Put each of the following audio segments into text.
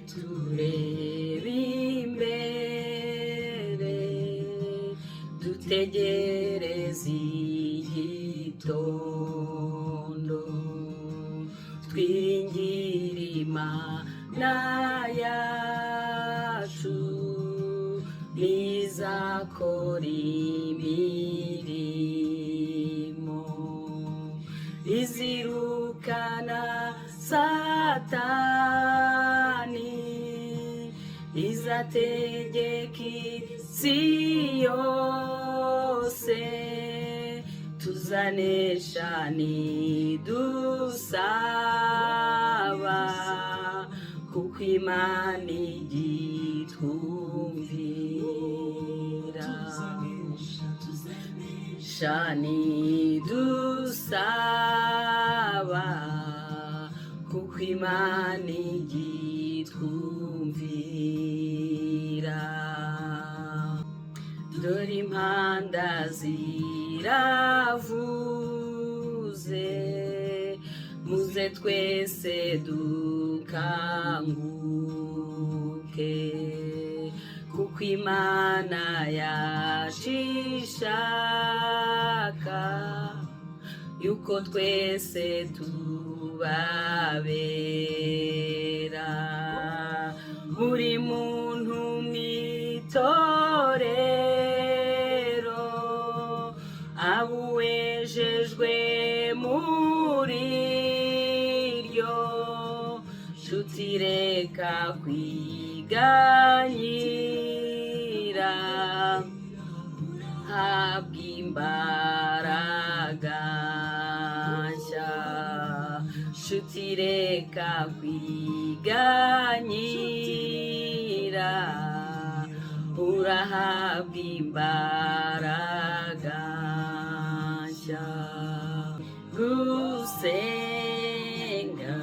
turebe imbere dutegereze igitondo twiringire Imana yacu nizakora imirimo izirukana Satani izategeka isi yose tuzanesha nidusaba kuko Imana igitwumvira shani dusaba kuko Imana igitwumvira dore impanda ziravuze muze twese dukanguke kuko Imana yacu ishaka yuko twese tubabera buri muntu mwitorero abuwejejwe muri ryo nshuti reka kwiganyira habwa imbaraga nshya nshuti reka kwiganyira urahabwa imbaraga nshya gusenga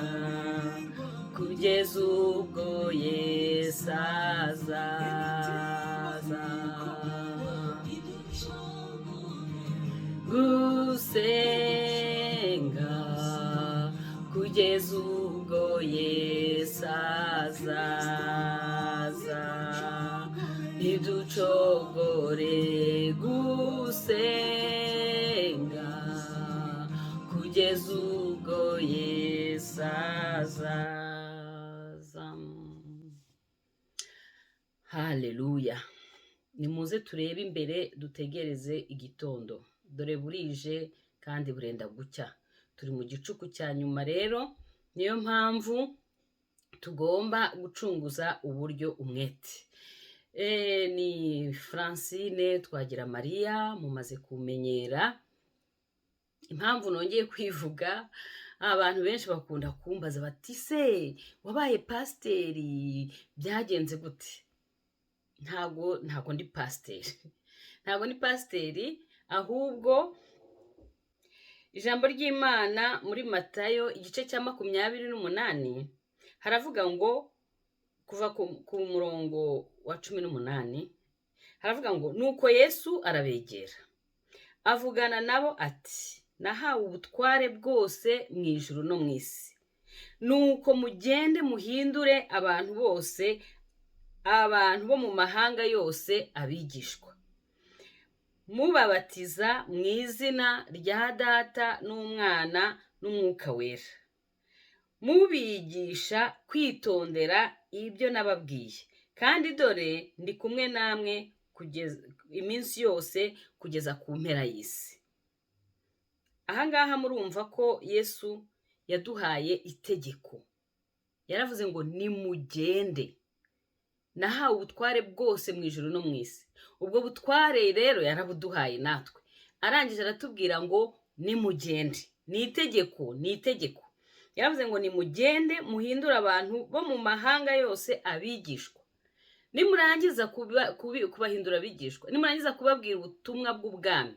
kugeza ubwo Yesu azaza gusenga kugeza ubwo Yesu azaza ntiducogore gusenga kugeza ubwo Yesu azaza. Haleluya. Nimuze turebe imbere dutegereze igitondo dore burije kandi burenda gucya turi mu gicuku cya nyuma rero niyo mpamvu tugomba gucunguza uburyo umwete. Ni Francine Twagiramaria mumaze kumenyera impamvu nongeye kwivuga abantu benshi bakunda kumbaza bati se wabaye pasiteri byagenze gute? ntago ndi pasiteri ntago ndi pasiteri ahubwo ijambo ry'Imana muri Matayo igice cya 28 haravuga ngo kuva ku murongo wa 18 haravuga ngo nuko Yesu arabegera avugana nabo ati nahawe ubutware bwose mu ijuru no mu isi nuko mugende muhindure abantu bose abantu bo mu mahanga yose abigishwa mubabatiza mu izina rya Data n'Umwana n'Umwuka Wera mubigisha kwitondera ibyo nababwiye kandi dore ndi kumwe namwe kugeza iminsi yose kugeza ku mpera y'isi. Ahangaha murumva ko Yesu yaduhaye itegeko yaravuze ngo nimugende nahawe ubutware bwose mu ijuru no mu isi. Ubwo butware rero yarabuduhaye natwe arangije aratubwira ngo nimugende ni itegeko yaravuze ngo nimugende muhindure abantu bo mu mahanga yose abigishwa nimurangiza kubahindura abigishwa nimurangiza kubabwira ubutumwa bw'ubwami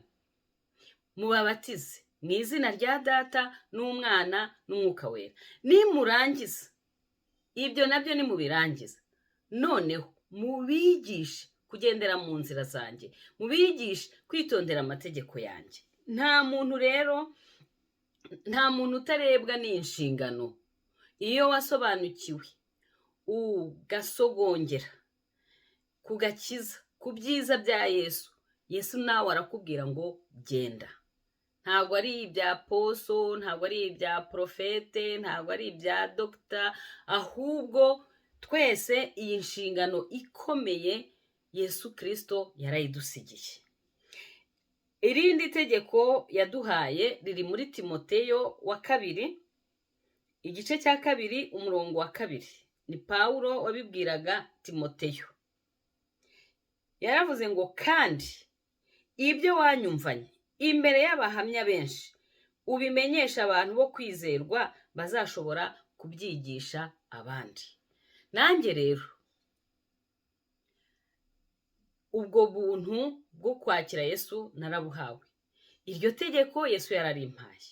mubabatize mu izina rya Data n'Umwana n'Umwuka Wera nimurangiza ibyo nabyo nimubirangiza noneho mubigishe kugendera mu nzira zanjye mubigishe kwitondera amategeko yanjye. Nta muntu utarebwa n'inshingano iyo wasobanukiwe ugasogongera ku gakiza, ku byiza bya Yesu, Yesu nawe arakubwira ngo genda. Ntabwo ari ibya poso, ntabwo ari ibya profete, ntabwo ari ibya dogita, ahubwo twese iyi nshingano ikomeye Yesu Kristo yarayidusigiye. Irindi tegeko yaduhaye riri muri Timoteyo wa 2, igice cya 2 umurongo wa 2. Ni Pawulo wabibwiraga Timoteyo. Yaravuze ngo kandi ibyo wanyumvanye imbere y'abahamya benshi ubimenyesha abantu bo kwizerwa bazashobora kubyigisha abandi. Nanjye rero ubwo buntu bwo kwakira Yesu narabuhawe. Iryo tegeko Yesu yararimpaye.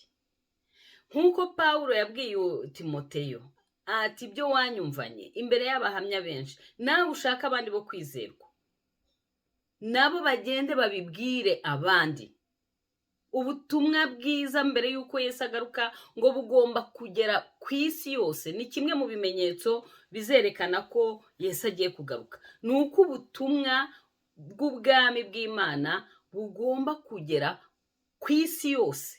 Nk'uko Pawulo yabwiye Timoteyo ati ibyo wanyumvanye imbere y'abahamya benshi, nawe ushaka abandi bo kwizerwa, nabo bagende babibwire abandi. Ubutumwa bwiza mbere y'uko Yesu agaruka ngo bugomba kugera ku isi yose. Ni kimwe mu bimenyetso bizerekana ko Yesu agiye kugaruka. Ni uko ubutumwa bw'ubwami bw'Imana bugomba kugera ku isi yose,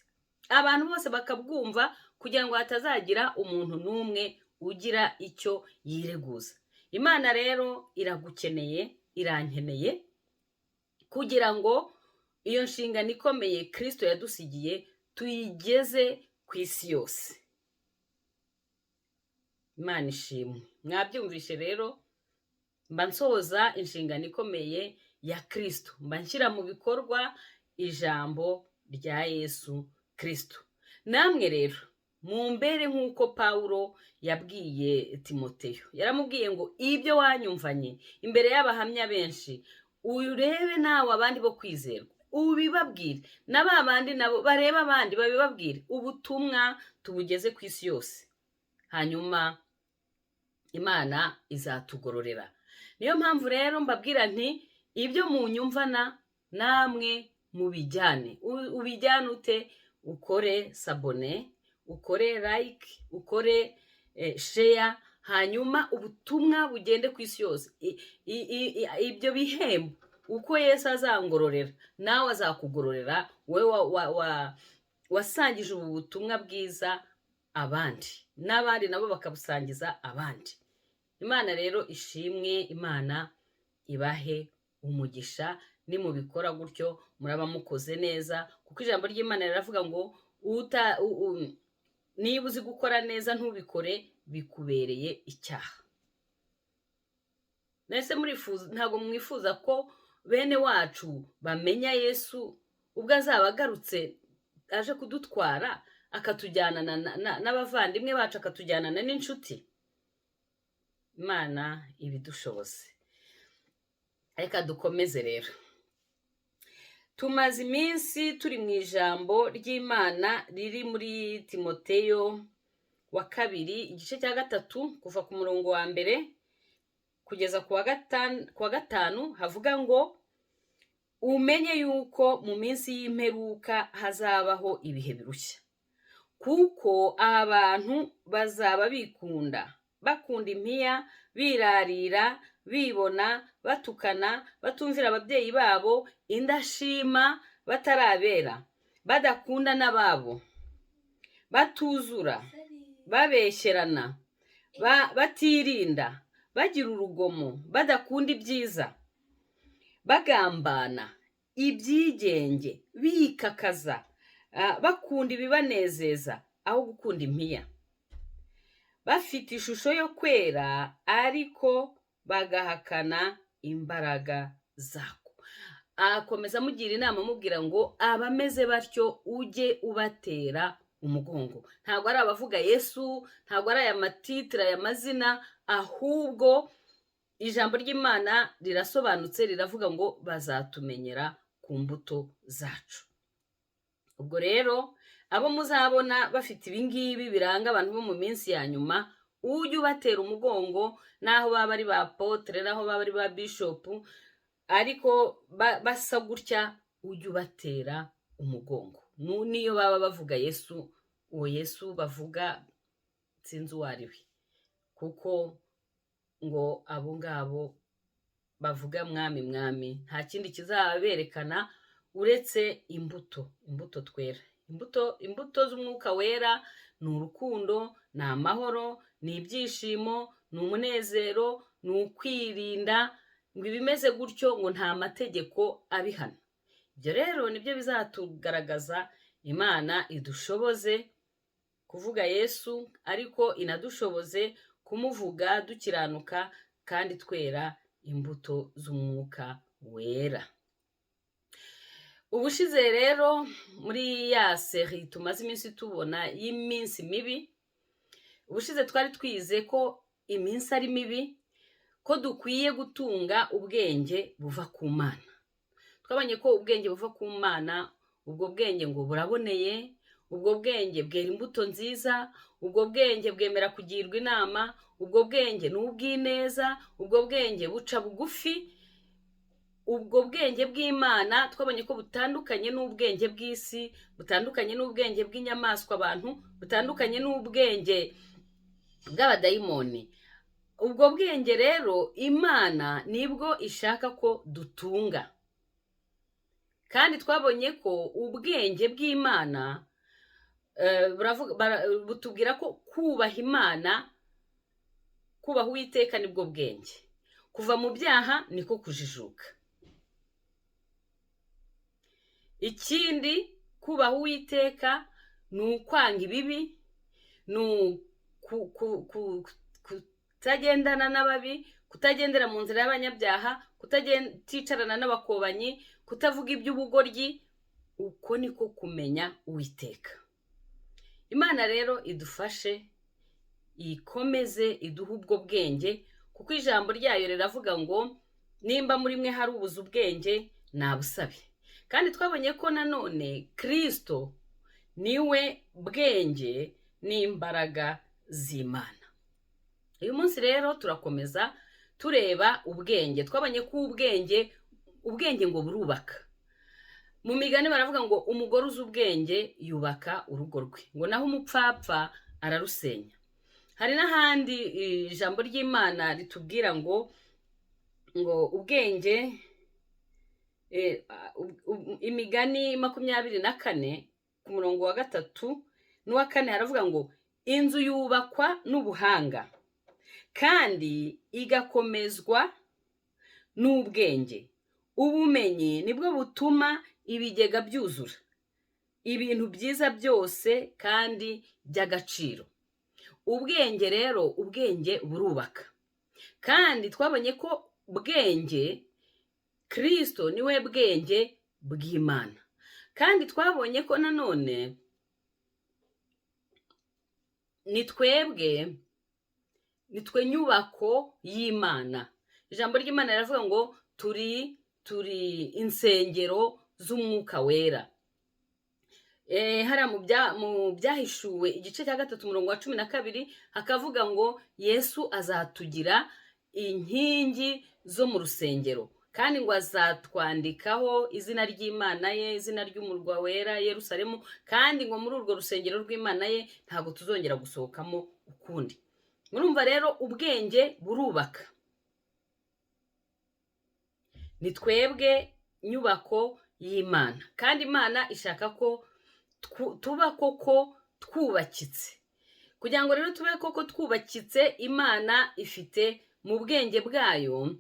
abantu bose bakabwumva, kugira ngo hatazagira umuntu n'umwe ugira icyo yireguza. Imana rero iragukeneye, irankeneye, kugira ngo iyo nshingano ikomeye Kristo yadusigiye tuyigeze ku isi yose. Imana ishimwe. Mwabyumvishe rero, mba nsoza inshingano ikomeye ya Kristo, mba nshyira mu bikorwa ijambo rya Yesu Kristo. Namwe rero mumbere nk'uko Pawulo yabwiye Timoteyo. Yaramubwiye ngo ibyo wanyumvanye imbere y'abahamya benshi urebe nawe abandi bo kwizerwa, ubibabwire, na ba bandi nabo bareba abandi babibabwire. Ubutumwa tubugeze ku isi yose, hanyuma Imana izatugororera. Niyo mpamvu rero mbabwira nti ibyo munyumvana namwe mubijyane. Ubijyane ute? Ukore sabone, ukore like, ukore share, hanyuma ubutumwa bugende ku isi yose. Ibyo bihembo uko Yesu azangororera, nawe azakugororera, wowe wasangije ubu butumwa bwiza abandi, n'abandi nabo bakabusangiza abandi. Imana rero ishimwe, Imana ibahe umugisha. Nimubikora gutyo muraba mukoze neza, kuko ijambo ry'Imana riravuga ngo niba uzi gukora neza ntubikore bikubereye icyaha. Nese ntabwo mwifuza ko bene wacu bamenya Yesu ubwo azaba agarutse aje kudutwara, akatujyana n'abavandimwe bacu, akatujyana n'inshuti? Imana ibidushoboze. Reka dukomeze rero. Tumaze iminsi turi mu ijambo ry'Imana riri muri Timoteyo wa 2 igice cya 3 kuva ku murongo wa 1 kugeza ku wa 5 havuga ngo umenye yuko mu minsi y'imperuka hazabaho ibihe birushya, kuko abantu bazaba bakunda impiya, birarira, bibona, batukana, batumvira ababyeyi babo, indashima, batarabera, badakunda n'ababo, batuzura, babeshyerana, batirinda, bagira urugomo, badakunda ibyiza, bagambana, ibyigenge, bikakaza, bakunda ibibanezeza aho gukunda impiya, bafite ishusho yo kwera ariko bagahakana imbaraga zako. Akomeza amugira inama amubwira ngo abameze batyo ujye ubatera umugongo. Ntabwo ari abavuga Yesu, ntabwo ari aya matitira, aya mazina, ahubwo ijambo ry'Imana rirasobanutse, riravuga ngo bazatumenyera ku mbuto zacu. Ubwo rero abo muzabona bafite ibingibi biranga abantu bo mu minsi ya nyuma, ujye ubatera umugongo, naho baba ari ba apotre, naho baba ari ba bishop, ariko basa gutya, ujye ubatera umugongo. Niyo baba bavuga Yesu, uwo Yesu bavuga sinzi uwo ari we, kuko ngo abo ngabo bavuga mwami mwami, nta kindi kizaberekana uretse imbuto twera. Imbuto z'umwuka wera ni urukundo, ni amahoro, ni ibyishimo, ni umunezero, ni ukwirinda, ngo ibimeze gutyo ngo nta mategeko abihana. Ibyo rero nibyo bizatugaragaza Imana idushoboze kuvuga Yesu, ariko inadushoboze kumuvuga dukiranuka kandi twera imbuto z'umwuka wera. Ubushize rero muri ya seri tumaze iminsi tubona y'iminsi mibi, ubushize twari twize ko iminsi ari mibi, ko dukwiye gutunga ubwenge buva ku Mana. Twabonye ko ubwenge buva ku Mana, ubwo bwenge ngo buraboneye, ubwo bwenge bwera imbuto nziza, ubwo bwenge bwemera kugirwa inama, ubwo bwenge ni ubw'ineza, ubwo bwenge buca bugufi. Ubwo bwenge bw'Imana twabonye ko butandukanye n'ubwenge bw'isi, butandukanye n'ubwenge bw'inyamaswa abantu, butandukanye n'ubwenge bw'abadayimoni. Ubwo bwenge rero Imana nibwo ishaka ko dutunga. Kandi twabonye ko ubwenge bw'Imana butubwira ko kubaha Imana, kubaha Uwiteka nibwo bwenge. Kuva mu byaha niko kujijuka. Ikindi, kubaha Uwiteka ni ukwanga ibibi, ni kutagendana n'ababi, kutagendera mu nzira y'abanyabyaha, kuticarana n'abakobanyi, kutavuga iby'ubugoryi. Uko niko kumenya Uwiteka. Imana rero idufashe, ikomeze iduhe ubwo bwenge, kuko ijambo ryayo riravuga ngo nimba muri mwe hari ubuze ubwenge nabusabe. Kandi twabonye ko nanone Kristo niwe bwenge n'imbaraga z'Imana. Uyu munsi rero turakomeza tureba ubwenge. Twabonye ko ubwenge ngo burubaka. Mu migani baravuga ngo umugore uzi ubwenge yubaka urugo rwe, ngo naho umupfapfa ararusenya. Hari n'ahandi ijambo ry'Imana ritubwira ngo ubwenge, imigani 24 ku murongo wa 3 n'uwa 4 haravuga ngo inzu yubakwa n'ubuhanga kandi igakomezwa n'ubwenge. Ubumenyi nibwo butuma ibigega byuzura ibintu byiza byose kandi by'agaciro. Ubwenge rero, ubwenge burubaka. Kandi twabonye ko bwenge Kristo niwe bwenge bw'Imana. Kandi twabonye ko nanone nitwe nyubako y'Imana. Ijambo ry'Imana riravuga ngo turi insengero z'umwuka wera. Hariya mu byahishuwe igice cya 3 umurongo wa 12 hakavuga ngo Yesu azatugira inkingi zo mu rusengero, kandi ngo azatwandikaho izina ry'Imana ye, izina ry'umurwa wera Yerusalemu, kandi ngo muri urwo rusengero rw'Imana ye ntabwo tuzongera gusohokamo ukundi. Murumva rero ubwenge burubaka. Ni twebwe nyubako y'Imana, kandi Imana ishaka ko tuba koko twubakitse. Kugira ngo rero tube koko twubakitse, Imana ifite mu bwenge bwayo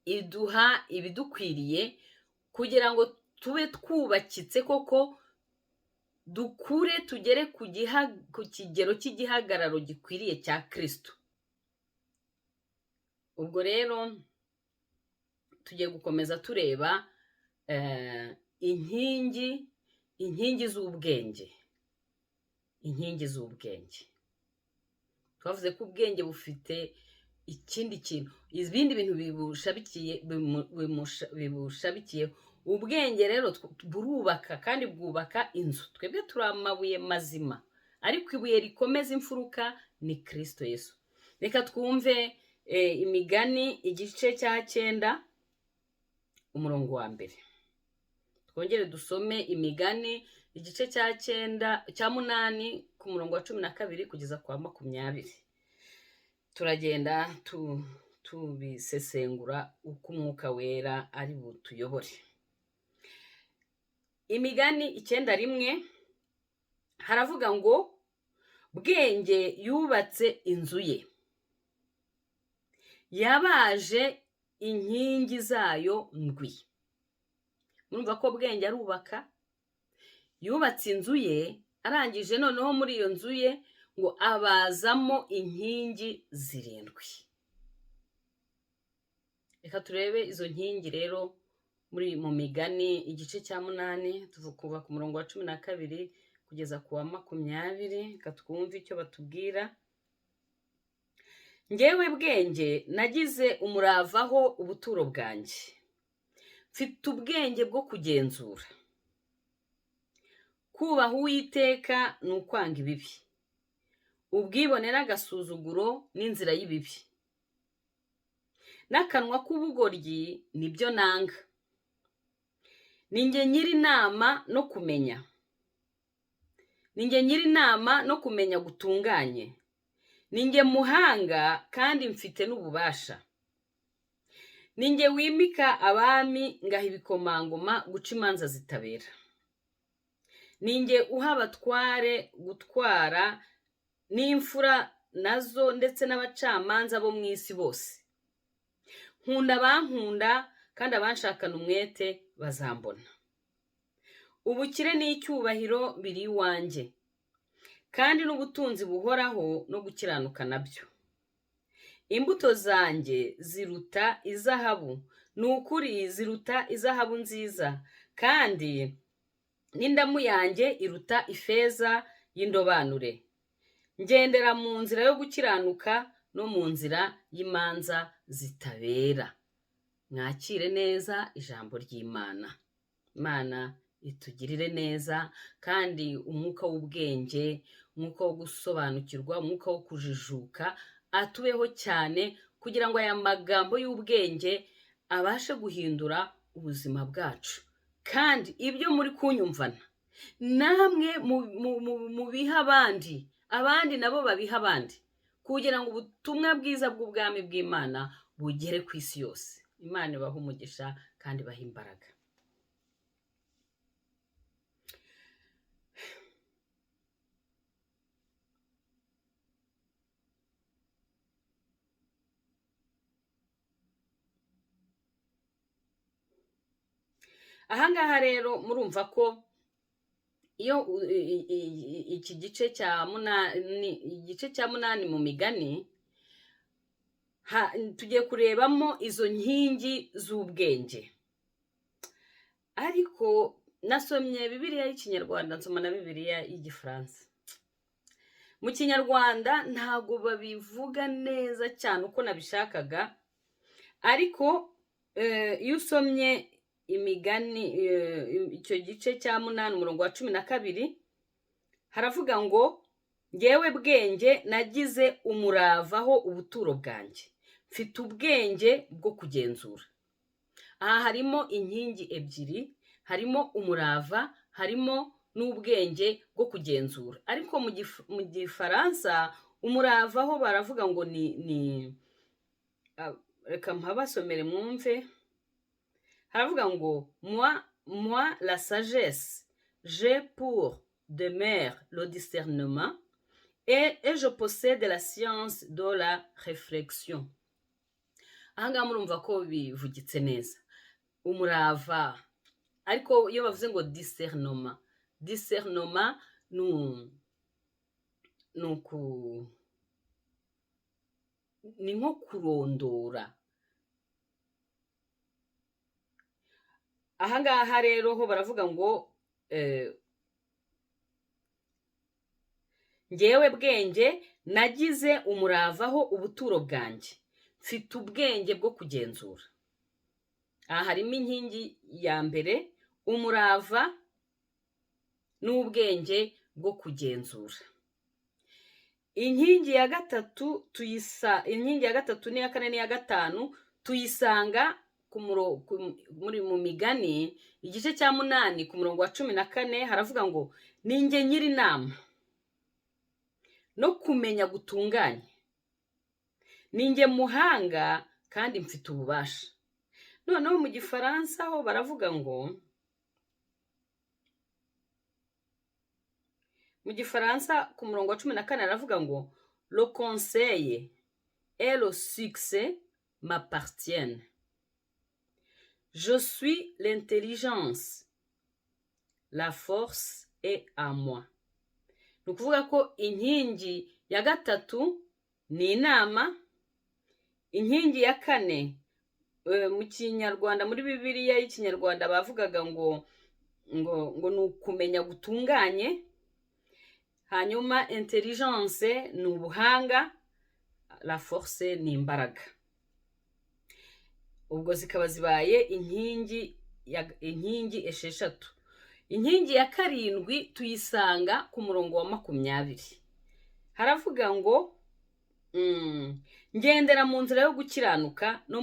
iduha ibidukwiriye kugira ngo tube twubakitse koko, dukure tugere ku kigero cy'igihagararo gikwiriye cya Kristo. Ubwo rero tugiye gukomeza tureba inkingi z'ubwenge. Inkingi z'ubwenge. Twavuze ko ubwenge bufite ikindi kintu, ibindi bintu bibushabikiye. Ubwenge rero burubaka, kandi bwubaka inzu. Twebwe turi amabuye mazima, ariko ibuye rikomeza imfuruka ni Kristo Yesu. Reka twumve imigani igice cya 9 umurongo wa 1. Twongere dusome imigani igice cya 8 ku murongo wa 12 kugeza kwa 20. turagenda tubisesengura uko umwuka wera ari butuyobore. Imigani 9:1 haravuga ngo Bwenge yubatse inzu ye, yabaje inkingi zayo ndwi. Murumva ko Bwenge arubaka, yubatse inzu ye, arangije noneho muri iyo nzu ye ngo abazamo inkingi 7. Reka turebe izo nkingi rero mu Migani igice cya 8 tuvukuva ku murongo wa 12 kugeza ku wa 20. Katwumva icyo batubwira. Ngewe Bwenge nagize umuravaho ubuturo bwanjye, mfite ubwenge bwo kugenzura. Kubaha Uwiteka ni ukwanga ibibi, ubwibone n'agasuzuguro n'inzira y'ibibi. N'akanwa k'ubugoryi nibyo nanga. Ninjye nyiri inama no kumenya, ninjye nyiri inama no kumenya gutunganye. Ninjye muhanga kandi mfite n'ububasha. Ninjye wimika abami ngaha ibikomangoma guca imanza zitabera. Ninjye uha abatware gutwara n'imfura nazo ndetse n'abacamanza bo mu isi bose. Nkunda abankunda kandi abanshakana umwete bazambona. Ubukire n'icyubahiro biri iwanjye, kandi n'ubutunzi buhoraho no gukiranuka nabyo. Imbuto zanjye ziruta izahabu, ni ukuri ziruta izahabu nziza, kandi n'indamu yanjye iruta ifeza y'indobanure. Ngendera mu nzira yo gukiranuka no mu nzira y'imanza zitabera. Mwakire neza ijambo ry'Imana. Imana itugirire neza, kandi umwuka w'ubwenge, umwuka wo gusobanukirwa, umwuka wo kujijuka atubeho cyane, kugira ngo aya magambo y'ubwenge abashe guhindura ubuzima bwacu. Kandi ibyo muri kunyumvana namwe mu biha abandi, abandi nabo babiha abandi, kugira ngo ubutumwa bwiza bw'ubwami bw'Imana bugere ku isi yose. Imana ibahe umugisha kandi ibahe imbaraga. Ahangaha rero murumva ko iyo iki gice cya 8 mu Migani tugiye kurebamo izo nkingi z'ubwenge. Ariko nasomye Bibiliya y'Ikinyarwanda, nsoma na Bibiliya y'Igifaransa. Mu Kinyarwanda ntago babivuga neza cyane uko nabishakaga, ariko iyo usomye Imigani icyo gice cya 8 umurongo wa 12 haravuga ngo ngewe Bwenge nagize umuravaho ubuturo bwanjye, mfite ubwenge bwo kugenzura. Aha harimo inkingi 2, harimo umurava, harimo n'ubwenge bwo kugenzura. Ariko mu Gifaransa umuravaho baravuga ngo ni reka mpabasomere mwumve. Haravuga ngo moi la sagesse, j'ai pour demeure le discernement et je possède la science de la réflexion. Ahangaha murumva ko bivugitse neza. Umurava, ariko iyo bavuze ngo discernement ni nko kurondora. Ahangaha rero ho baravuga ngo ngewe Bwenge nagize umuravaho ubuturo bwanjye, mfite ubwenge bwo kugenzura. Aha harimo inkingi ya mbere, umurava n'ubwenge bwo kugenzura. Inkingi ya gatatu n'iya kane n'iya gatanu tuyisanga muri mu Migani igice cya 8 ku murongo wa 14 haravuga ngo ninjye nyiri inama no kumenya gutunganye. ninjye muhanga kandi mfite ububasha. Noneho mu gifaransa ho baravuga ngo, mu gifaransa ku murongo wa 14 aravuga ngo le conseil et le succès m'appartiennent. Je suis l'intelligence. La force est à moi. Ni ukuvuga ko inkingi ya gatatu ni inama, inkingi ya kane mu kinyarwanda, muri Bibiliya y'ikinyarwanda bavugaga ngo ni ukumenya gutunganye, hanyuma intelligence ni ubuhanga, la force ni imbaraga. Ubwo zikaba zibaye inkingi esheshatu. Inkingi ya karindwi tuyisanga ku murongo wa 20. Haravuga ngo ngendera mu nzira yo gukiranuka no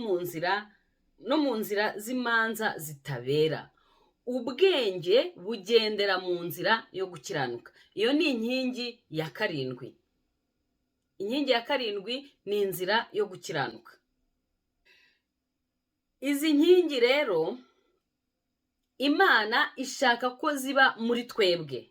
mu nzira z'imanza zitabera. Ubwenge bugendera mu nzira yo gukiranuka. Iyo ni inkingi ya karindwi. Inkingi ya karindwi ni inzira yo gukiranuka. Izi nkingi rero Imana ishaka ko ziba muri twebwe.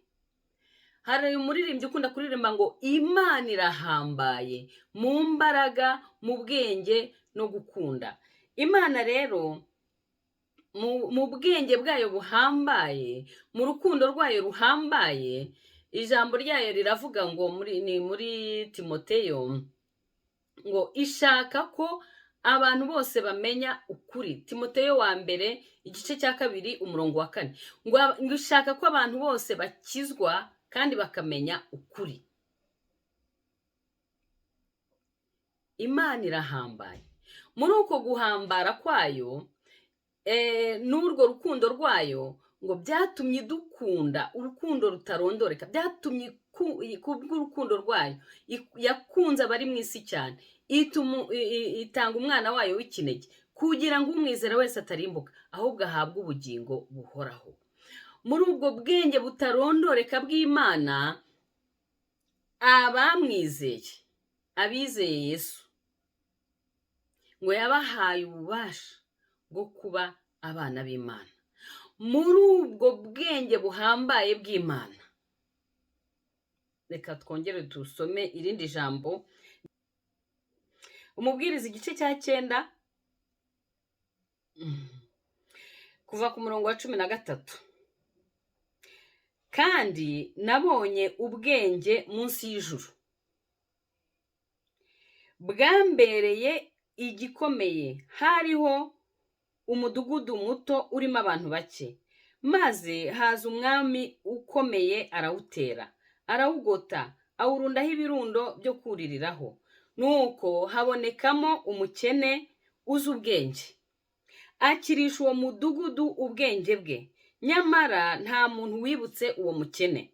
Hari umuririmbyi ukunda kuririmba ngo Imana irahambaye mu mbaraga, mu bwenge no gukunda. Imana rero mu bwenge bwayo buhambaye, mu rukundo rwayo ruhambaye, ijambo ryayo riravuga ngo muri Timoteyo ngo ishaka ko abantu bose bamenya ukuri. Timoteyo wa mbere igice cya 2 umurongo wa 4 ngo ishaka ko abantu bose bakizwa kandi bakamenya ukuri. Imana irahambaye. Muri uko guhambara kwayo n'urwo rukundo rwayo ngo byatumye dukunda urukundo rutarondoreka. Byatumye kubw'urukundo rwayo yakunze abari mu isi cyane, itanga umwana wayo w'ikinege kugira ngo umwizera wese atarimbuka ahubwo ahabwe ubugingo buhoraho. Muri ubwo bwenge butarondoreka bw'Imana, abamwizeye, abizeye Yesu, ngo yabahaye ububasha bwo kuba abana b'Imana. Muri ubwo bwenge buhambaye bw'Imana, reka twongere dusome irindi jambo. Umubwiriza igice cya 9 kuva ku murongo wa 13. Kandi nabonye ubwenge munsi y'ijuru bwambereye igikomeye. Hariho umudugudu muto urimo abantu bake, maze haza umwami ukomeye arawutera, arawugota, awurundaho ibirundo byo kuririraho. Nuko habonekamo umukene uzi ubwenge, akirisha uwo mudugudu ubwenge bwe, nyamara nta muntu wibutse uwo mukene.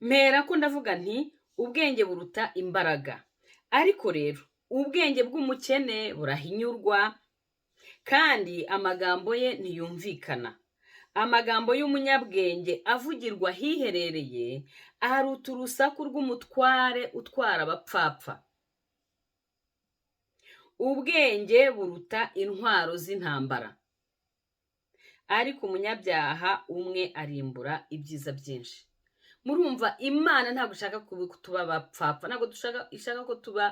Mpera ko ndavuga nti ubwenge buruta imbaraga. Ariko rero ubwenge bw'umukene burahinyurwa, kandi amagambo ye ntiyumvikana. Amagambo y'umunyabwenge avugirwa hiherereye aruta urusaku rw'umutware utwara abapfapfa. Ubwenge buruta intwaro z'intambara, ariko umunyabyaha umwe arimbura ibyiza byinshi. Murumva Imana ntabwo ishaka kutuba abapfapfa, ntabwo ishaka ko tuba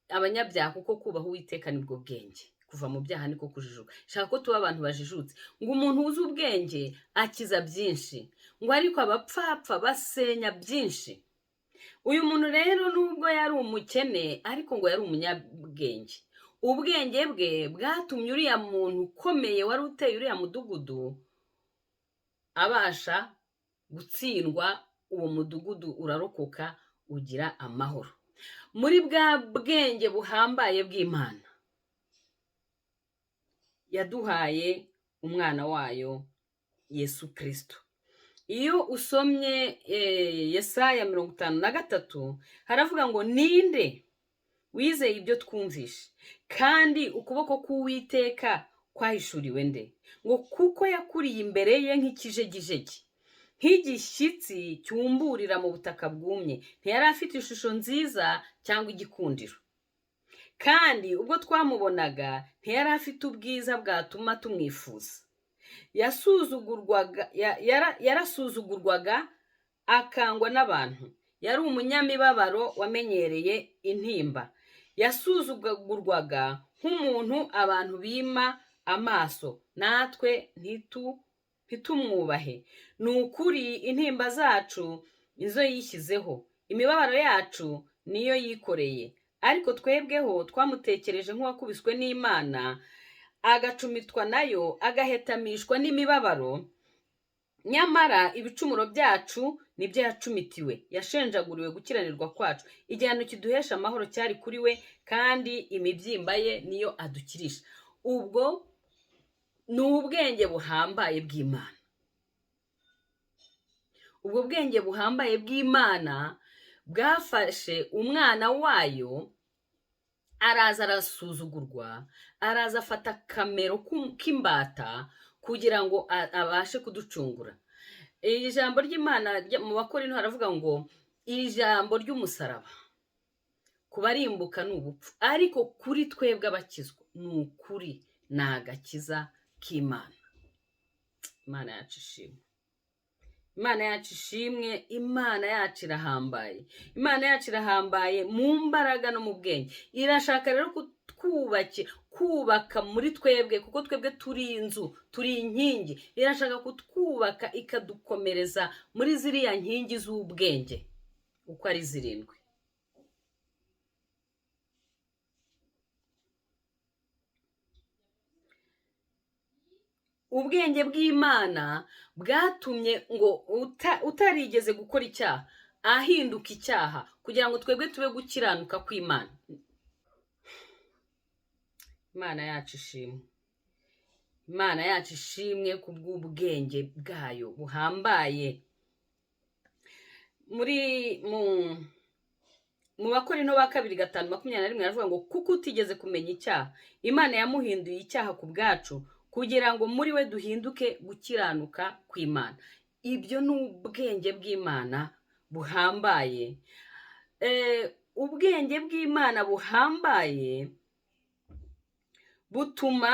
abanyabyaha, kuko kubaha Uwiteka nibwo bwenge, kuva mu byaha niko kujijuka. Ishaka ko tuba abantu bajijutse. Ngo umuntu uzi ubwenge akiza byinshi, ngo ariko abapfapfa basenya byinshi. Uyu muntu rero nubwo yari umukene, ariko ngo yari umunyabwenge. Ubwenge bwe bwatumye uriya muntu ukomeye wari uteye uriya mudugudu abasha gutsindwa. Uwo mudugudu urarokoka, ugira amahoro. Muri bwa bwenge buhambaye bw'Imana yaduhaye umwana wayo Yesu Kristo. Iyo usomye Yesaya 53 haravuga ngo ninde wizeye ibyo twumvishe, kandi ukuboko k'Uwiteka kwahishuriwe nde? Ngo kuko yakuriye imbere ye nk'ikijegijegi, nk'igishyitsi cyumburira mu butaka bwumye. Ntiyari afite ishusho nziza cyangwa igikundiro, kandi ubwo twamubonaga ntiyari afite ubwiza bwatuma tumwifuza. Yarasuzugurwaga akangwa n'abantu. Yari umunyamibabaro wamenyereye intimba. Yasuzugurwaga nk'umuntu abantu bima amaso, natwe ntitumwubahe. Ni ukuri intimba zacu nizo yishyizeho, imibabaro yacu niyo yikoreye. Ariko twebweho twamutekereje nk'uwakubiswe n'Imana, agacumitwa nayo, agahetamishwa n'imibabaro. Nyamara ibicumuro byacu nibyo yacumitiwe, yashenjaguriwe gukiranirwa kwacu. Igihano kiduhesha amahoro cyari kuri we, kandi imibyimba ye niyo adukirisha. Ubwo ni ubwenge buhambaye bw'Imana. Ubwo bwenge buhambaye bw'Imana bwafashe umwana wayo, araza arasuzugurwa, araza afata akamero k'imbata kugira ngo abashe kuducungura. Iri jambo ry'Imana mu Bakorinto haravuga ngo iri jambo ry'umusaraba ku barimbuka ni ubupfu, ariko kuri twebwe abakizwa ni ukuri, ni agakiza k'Imana. Imana yacu ishimwe. Imana yacu ishimwe. Imana yacu irahambaye. Imana yacu irahambaye mu mbaraga no mu bwenge. Irashaka rero kubaka muri twebwe, kuko twebwe turi inzu, turi inkingi. Irashaka kutwubaka ikadukomereza muri ziriya nkingi z'ubwenge uko ari 7. Ubwenge bw'Imana bwatumye ngo utarigeze gukora icyaha ahinduka icyaha, kugira ngo twebwe tube gukiranuka kw'Imana. Imana yacu ishimwe. Imana yacu ishimwe kubw'ubwenge bwayo buhambaye. mu Bakorinto ba 2:5-21 aravuga ngo kuko utigeze kumenya icyaha, Imana yamuhinduye icyaha ku bwacu, kugira ngo muri we duhinduke gukiranuka kw'Imana. Ibyo ni ubwenge bw'Imana buhambaye. Ubwenge bw'Imana buhambaye butuma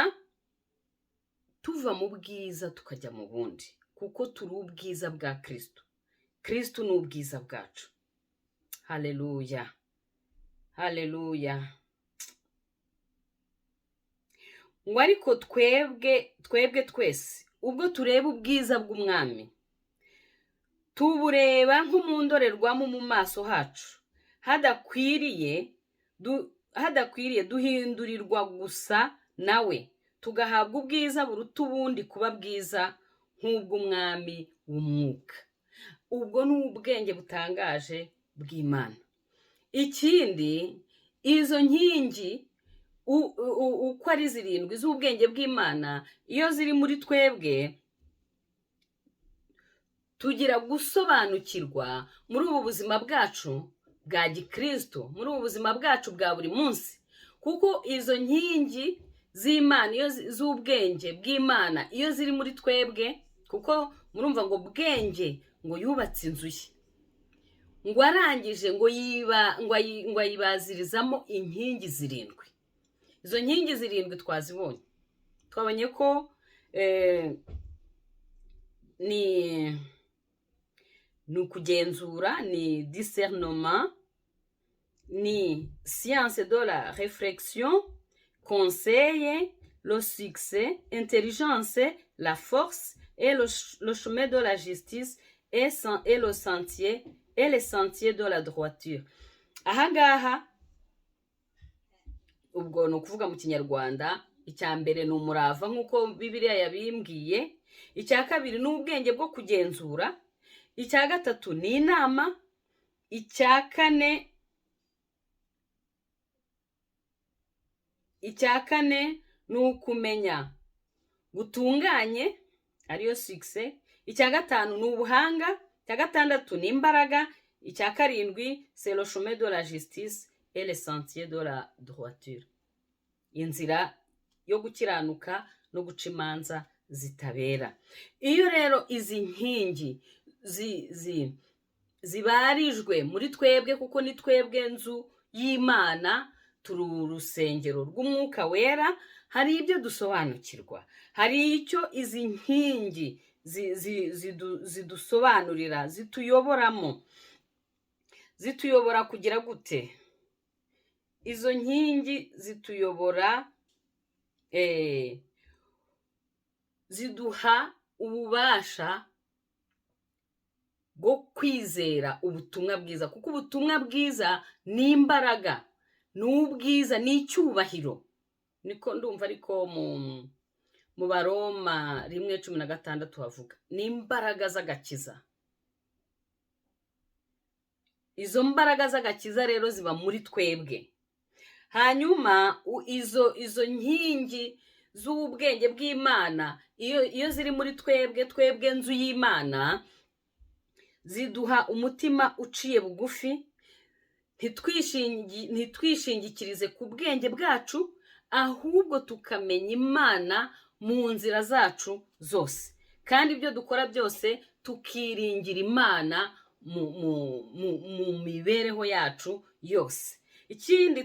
tuva mu bwiza tukajya mu bundi, kuko turi ubwiza bwa Kristo. Kristo ni ubwiza bwacu. Haleluya, haleluya. Ngo ariko twebwe twese ubwo tureba ubwiza bw'Umwami, tubureba nko mu ndorerwamo mu maso hacu, hadakwiriye duhindurirwa gusa nawe, tugahabwa ubwiza buruta ubundi kuba bwiza nk'ubw'Umwami w'umwuka. Ubwo ni ubwenge butangaje bw'Imana. Ikindi, izo nkingi uko ari 7 z'ubwenge bw'Imana, iyo ziri muri twebwe, tugira gusobanukirwa muri ubu buzima bwacu bwa gikristo, muri ubu buzima bwacu bwa buri munsi, kuko izo nkingi z'Imana, iyo z'ubwenge bw'Imana, iyo ziri muri twebwe, kuko murumva ngo bwenge ngo yubatse inzu ye, ngo arangije ngo ayibazirizamo inkingi 7. Izo nkingi 7 twabonye ko ni ukugenzura, ni discernement, ni science de la réflexion, conseil, le succès, intelligence, la force et le chemin de la justice et le sentier et les sentiers de la droiture. Ahangaha ubwo ni ukuvuga mu Kinyarwanda, icya mbere ni umurava nk'uko Bibiliya yabimbwiye, icya kabiri ni ubwenge bwo kugenzura, icya gatatu ni inama, icya kane ni ukumenya gutunganye, ariyo succès, icya gatanu ni ubuhanga, icya gatandatu ni imbaraga, icya karindwi c'est le chemin de la justice et les sentiers de la droiture, inzira yo gukiranuka no guca imanza zitabera. Iyo rero izi nkingi zibarijwe muri twebwe, kuko ni twebwe nzu y'Imana, turi urusengero rw'Umwuka Wera. Hari ibyo dusobanukirwa, hari icyo izi nkingi zidusobanurira, zituyobora kugira gute? Izo nkingi zituyobora, ziduha ububasha bwo kwizera ubutumwa bwiza, kuko ubutumwa bwiza ni imbaraga, ni ubwiza, ni icyubahiro. Niko ndumva ariko mu Baroma 1:16 havuga, ni imbaraga z'agakiza. Izo mbaraga z'agakiza rero ziba muri twebwe. Hanyuma izo nkingi z'ubwenge bw'Imana, iyo ziri muri twebwe nzu y'Imana, ziduha umutima uciye bugufi, ntitwishingikirize ku bwenge bwacu, ahubwo tukamenya Imana mu nzira zacu zose, kandi ibyo dukora byose tukiringira Imana mu mibereho yacu yose. Ikindi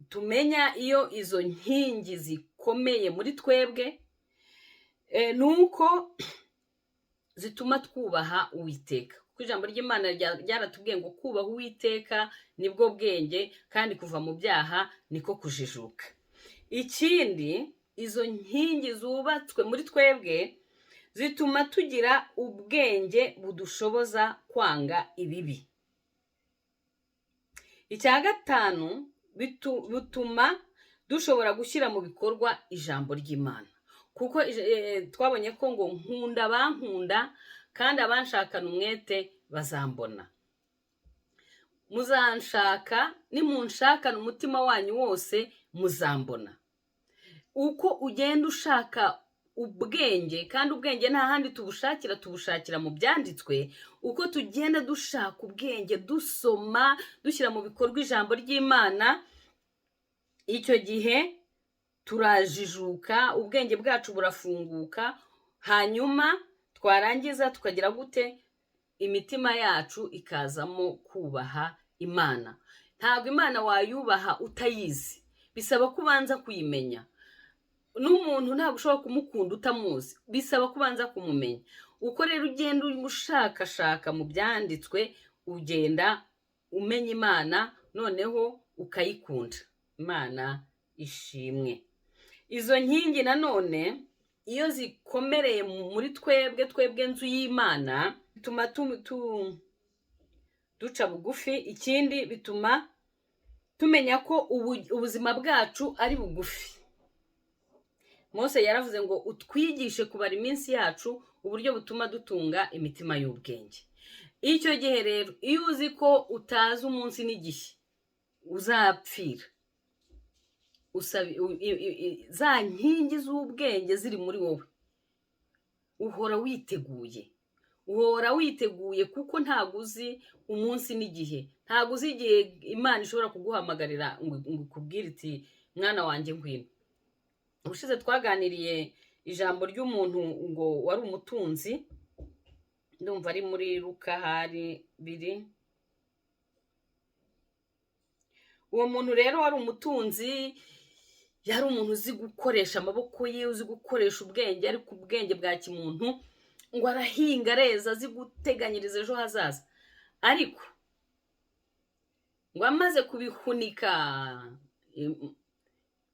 tumenya iyo izo nkingi zikomeye muri twebwe, ni uko zituma twubaha Uwiteka, kuko ijambo ry'Imana ryaratubwiye ngo kubaha Uwiteka nibwo bwenge, kandi kuva mu byaha niko kujijuka. Ikindi, izo nkingi zubatswe muri twebwe zituma tugira ubwenge budushoboza kwanga ibibi. Icya gatanu, bituma dushobora gushyira mu bikorwa ijambo ry'Imana, kuko twabonye ko ngo nkunda bankunda, kandi abanshakana umwete bazambona. Muzanshaka, nimunshakana umutima wanyu wose muzambona. Uko ugenda ushaka ubwenge, kandi ubwenge nta handi tubushakira mu byanditswe, uko tugenda dushaka ubwenge, dusoma, dushyira mu bikorwa ijambo ry'Imana, icyo gihe turajijuka, ubwenge bwacu burafunguka, hanyuma twarangiza tukagira gute? Imitima yacu ikazamo kubaha Imana. Ntabwo Imana wayubaha utayizi, bisaba kubanza kuyimenya. N'umuntu ntabwo ushobora kumukunda utamuzi, bisaba kubanza kumumenya. Uko rero ugenda ushakashaka mu byanditswe, ugenda umenya Imana, noneho ukayikunda. Imana ishimwe. Izo nkingi nanone iyo zikomereye muri twebwe nzu y'Imana, bituma duca bugufi. Ikindi, bituma tumenya ko ubuzima bwacu ari bugufi. Mose yaravuze ngo utwigishe kubara iminsi yacu, uburyo butuma dutunga imitima y'ubwenge. Icyo gihe rero, iyo uzi ko utazi umunsi n'igihe uzapfira, za nkingi z'ubwenge ziri muri wowe, uhora witeguye, kuko ntabwo uzi umunsi n'igihe, ntabwo uzi igihe Imana ishobora kuguhamagarira ngo ikubwire iti mwana wanjye ngwino. Ubushize twaganiriye ijambo ry'umuntu ngo wari umutunzi, ndumva ari muri Luka 2. Uwo muntu rero wari umutunzi, yari umuntu uzi gukoresha amaboko ye, uzi gukoresha ubwenge, ariko ubwenge bwa kimuntu, ngo arahinga areza, azi guteganyiriza ejo hazaza. Ariko ngo amaze kubihunika,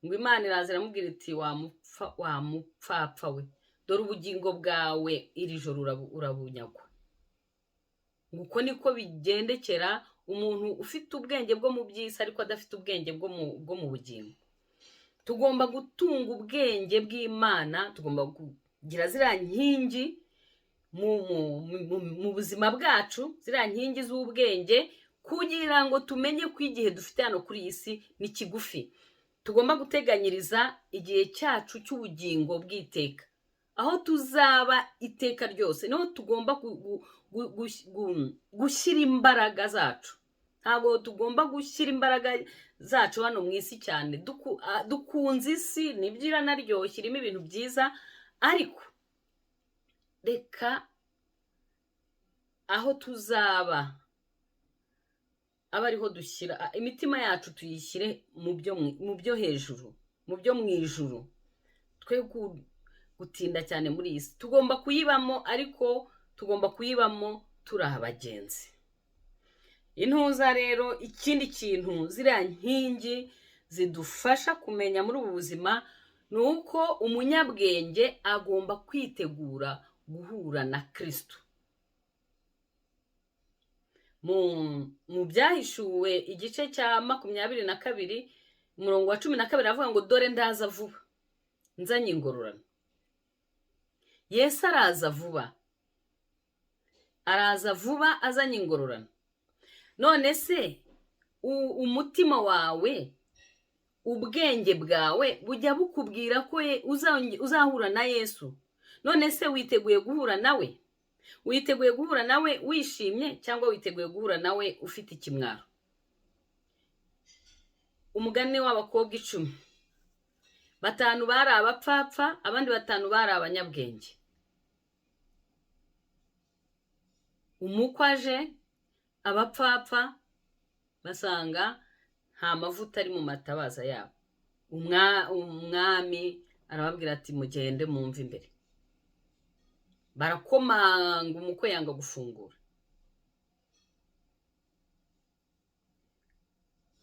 ngo Imana iraza iramubwira iti wa mupfapfa we, dore ubugingo bwawe iri joro urabunyagwa. Nguko niko bigendekera umuntu ufite ubwenge bwo mu by'isi ariko adafite ubwenge bwo mu bugingo. Tugomba gutunga ubwenge bw'Imana, tugomba kugira ziriya nkingi mu buzima bwacu, ziriya nkingi z'ubwenge, kugira ngo tumenye ko igihe dufite hano kuri iyi si ni kigufi. Tugomba guteganyiriza igihe cyacu cy'ubugingo bw'iteka, aho tuzaba iteka ryose. Niho tugomba gushyira imbaraga zacu. Ntabwo tugomba gushyira imbaraga zacu hano mu isi cyane. Dukunze isi, nibyo iranaryoshye, irimo ibintu byiza, ariko reka aho tuzaba aba ariho dushyira imitima yacu, tuyishyire mu byo hejuru, mu byo mu ijuru. Twe gutinda cyane muri iyi si. Tugomba kuyibamo, ariko tugomba kuyibamo turi abagenzi. Intuza rero, ikindi kintu ziriya nkingi zidufasha kumenya muri ubu buzima ni uko umunyabwenge agomba kwitegura guhura na Kristo. Mu byahishuwe igice cya 22 umurongo wa 12 avuga ngo dore ndaza vuba nzanye ingororano. Yesu araza vuba, araza vuba azanye ingororano. None se umutima wawe, ubwenge bwawe bujya bukubwira ko uzahura na Yesu? None se witeguye guhura nawe? Witeguye guhura nawe wishimye, cyangwa witeguye guhura nawe ufite ikimwaro? Umugani w'abakobwa 10, 5 bari abapfapfa, abandi 5 bari abanyabwenge. Umukwe aje, abapfapfa basanga nta mavuta ari mu matabaza yabo. Umwami arababwira ati mugende mumve imbere. Barakomanga, umukwe yanga gufungura.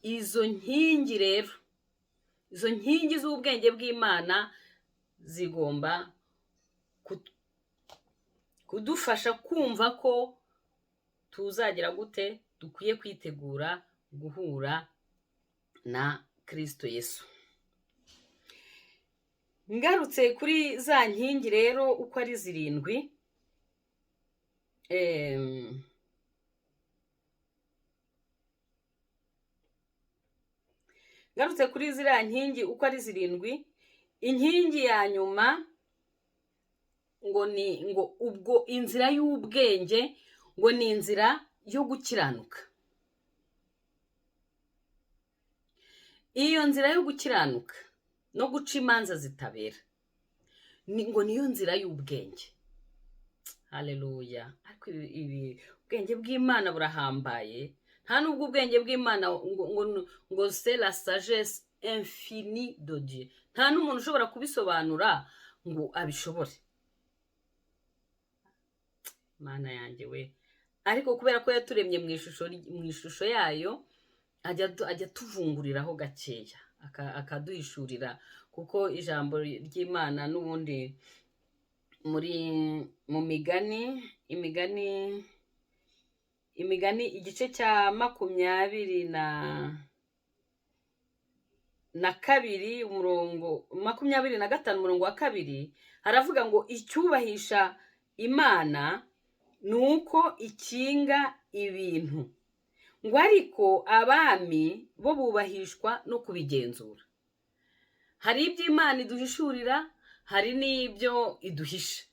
Izo nkingi rero, izo nkingi z'ubwenge bw'Imana zigomba kudufasha kumva ko tuzagira gute, dukwiye kwitegura guhura na Kristo Yesu. Ngarutse kuri za nkingi rero uko ari 7, ngarutse kuri ziriya nkingi uko ari 7, inkingi ya nyuma ngo ubwo inzira y'ubwenge ngo ni inzira yo gukiranuka. Iyo nzira yo gukiranuka no guca imanza zitabera ngo niyo nzira y'ubwenge. Haleluya. Ariko ibi ubwenge bw'Imana burahambaye. Nta nubwo ubwenge bw'Imana ngo c'est la sagesse infinie de Dieu. Nta n'umuntu ushobora kubisobanura ngo abishobore. Mana yanjye we. Ariko kubera ko yaturemye mu ishusho yayo, ajya tuvunguriraho gakeya, akaduhishurira, kuko ijambo ry'Imana n'ubundi mu imigani igice cya 22 umurongo 25 umurongo wa 2 haravuga ngo icyubahisha Imana nuko ikinga ibintu, ngo ariko abami bo bubahishwa no kubigenzura. Hari ibyo Imana iduhishurira, hari n'ibyo iduhisha,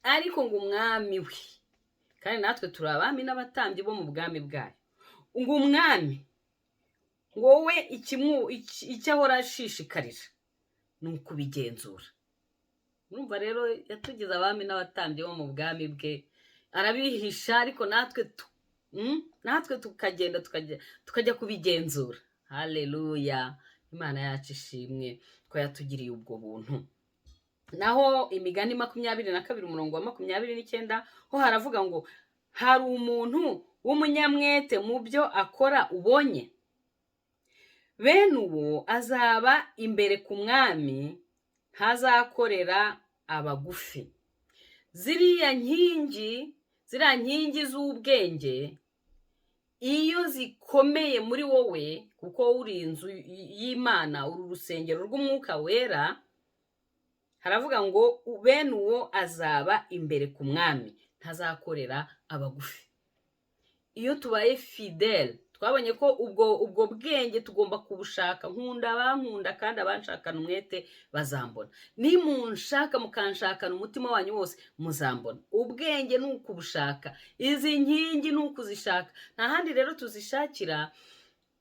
ariko ngo umwami we, kandi natwe turi abami n'abatambyi bo mu bwami bwayo, ngo umwami ngo we icyo ahora ashishikarira ni ukubigenzura. Urumva rero yatugize abami n'abatambyi bo mu bwami bwe, arabihisha, ariko natwe tukagenda tukajya kubigenzura. Haleluya. Imana yacu ishimwe ko yatugiriye ubwo buntu. Naho imigani 22 umurongo wa 29 ho haravuga ngo hari umuntu w'umunyamwete mu byo akora ubonye, bene uwo azaba imbere ku mwami, ntazakorera abagufi. Ziriya nkingi z'ubwenge iyo zikomeye muri wowe, kuko uri inzu y'Imana, uri urusengero rw'Umwuka Wera, haravuga ngo bene uwo azaba imbere ku mwami, ntazakorera abagufi. Iyo tubaye fidèle, twabonye ko ubwo bwenge tugomba kubushaka. Nkunda abankunda, kandi abanshakana umwete bazambona. Nimunshaka mukanshakana umutima wanyu wose, muzambona. Ubwenge ni ukubushaka, izi nkingi ni ukuzishaka. Nta handi rero tuzishakira,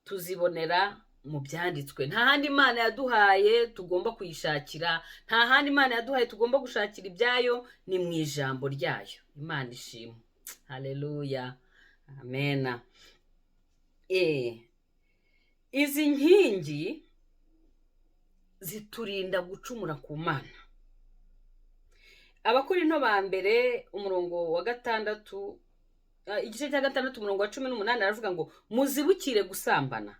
tuzibonera mu byanditswe. Nta handi Imana yaduhaye tugomba kuyishakira, nta handi Imana yaduhaye tugomba gushakira ibyayo, ni mu ijambo ryayo. Imana ishimwe. haleluya, amena. Izi nkingi ziturinda gucumura ku Mana. Abakorinto ba mbere umurongo wa 6, igice cya 6 umurongo wa 18 aravuga ngo muzibukire gusambana.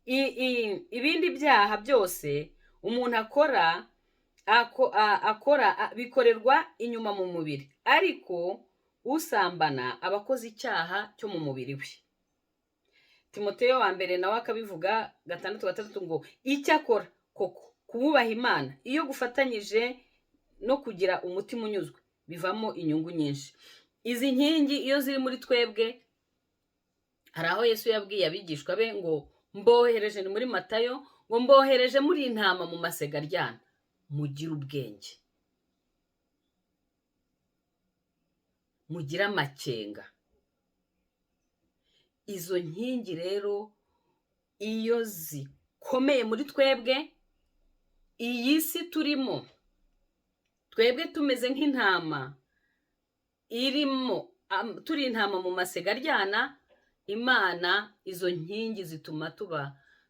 Ibindi byaha byose umuntu akora bikorerwa inyuma mu mubiri, ariko usambana aba akoze icyaha cyo mu mubiri we. Timoteyo wa mbere nawe akabivuga 6:6 ngo icyakora koko kububaha Imana iyo gufatanyije no kugira umutima unyuzwe bivamo inyungu nyinshi. Izi nkingi iyo ziri muri twebwe, hari aho Yesu yabwiye abigishwa be ngo mbohereje, ni muri Matayo, ngo mbohereje muri intama mu masega aryana, mugire ubwenge, mugire amakenga. Izo nkingi rero iyo zikomeye muri twebwe, iyi si turimo, twebwe tumeze nk'intama irimo, turi intama mu masega aryana, Imana izo nkingi zituma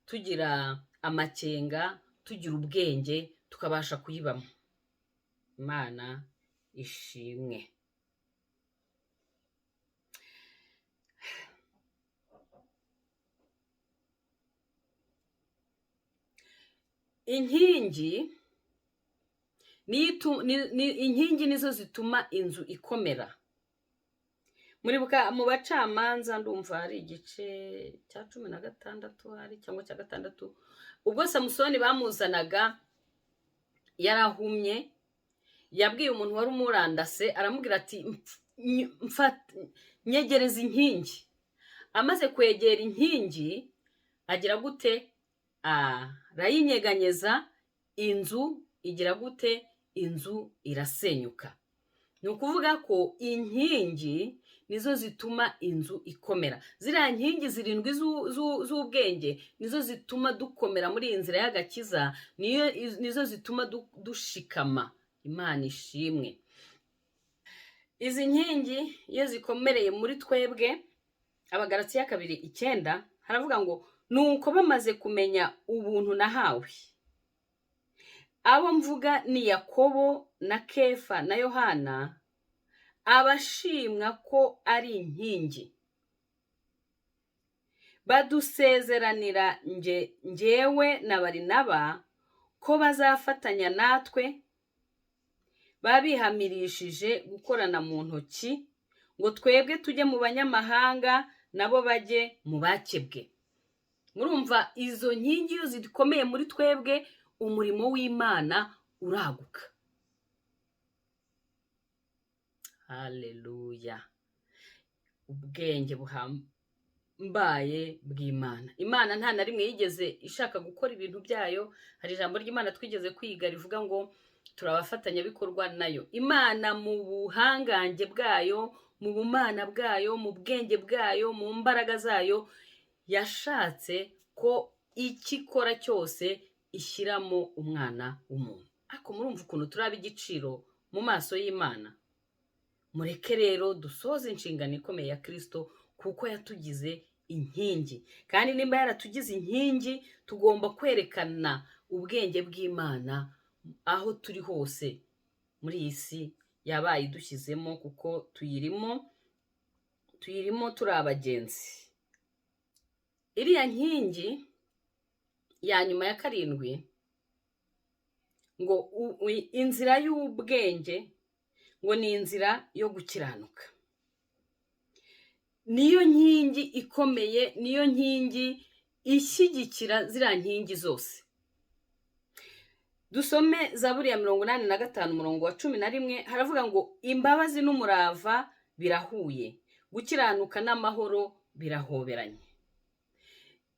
tugira amakenga, tugira ubwenge, tukabasha kuyibamo. Imana ishimwe. Inkingi nizo zituma inzu ikomera. Muribuka mu Bacamanza ndumva hari igice cya 16 hari cyangwa cya 6, ubwo Samusoni bamuzanaga yarahumye, yabwiye umuntu wari umurandase, aramubwira ati nyegereza inkingi. Amaze kwegera inkingi agira gute? Arayinyeganyeza, inzu igira gute? Inzu irasenyuka. Ni ukuvuga ko inkingi nizo zituma inzu ikomera. Ziriya nkingi 7 z'ubwenge nizo zituma dukomera muri iyi nzira y'agakiza, nizo zituma dushikama. Imana ishimwe. Izi nkingi iyo zikomereye muri twebwe, Abagalatiya 2:9 haravuga ngo nuko bamaze kumenya ubuntu nahawe. Abo mvuga ni Yakobo na Kefa na Yohana, abashimwa ko ari inkingi, badusezeranira njyewe na Barinaba ko bazafatanya natwe, babihamirishije gukorana mu ntoki, ngo twebwe tujye mu banyamahanga nabo bajye mu bakebwe. Murumva izo nkingi iyo zikomeye muri twebwe, umurimo w'Imana uraguka. Haleluya. Ubwenge buhambaye bw'Imana. Imana nta na rimwe yigeze ishaka gukora ibintu byayo. Hari ijambo ry'Imana twigeze kwiga rivuga ngo turabafatanya bikorwa nayo. Imana mu buhangange bwayo, mu bumana bwayo, mu bwenge bwayo, mu mbaraga zayo, yashatse ko ikikora cyose ishyiramo umwana w'umuntu. Ariko murumva ukuntu turaba igiciro mu maso y'Imana. Mureke rero dusoze inshingano ikomeye ya Kristo, kuko yatugize inkingi. Kandi nimba yaratugize inkingi, tugomba kwerekana ubwenge bw'Imana aho turi hose muri iyi si yabaye idushyizemo, kuko tuyirimo turi abagenzi. Iriya nkingi ya nyuma ya 7 ngo inzira y'ubwenge ngo ni inzira yo gukiranuka. Niyo nkingi ikomeye, niyo nkingi ishyigikira ziriya nkingi zose. Dusome Zaburi ya 85 umurongo wa 11 haravuga ngo imbabazi n'umurava birahuye, gukiranuka n'amahoro birahoberanye.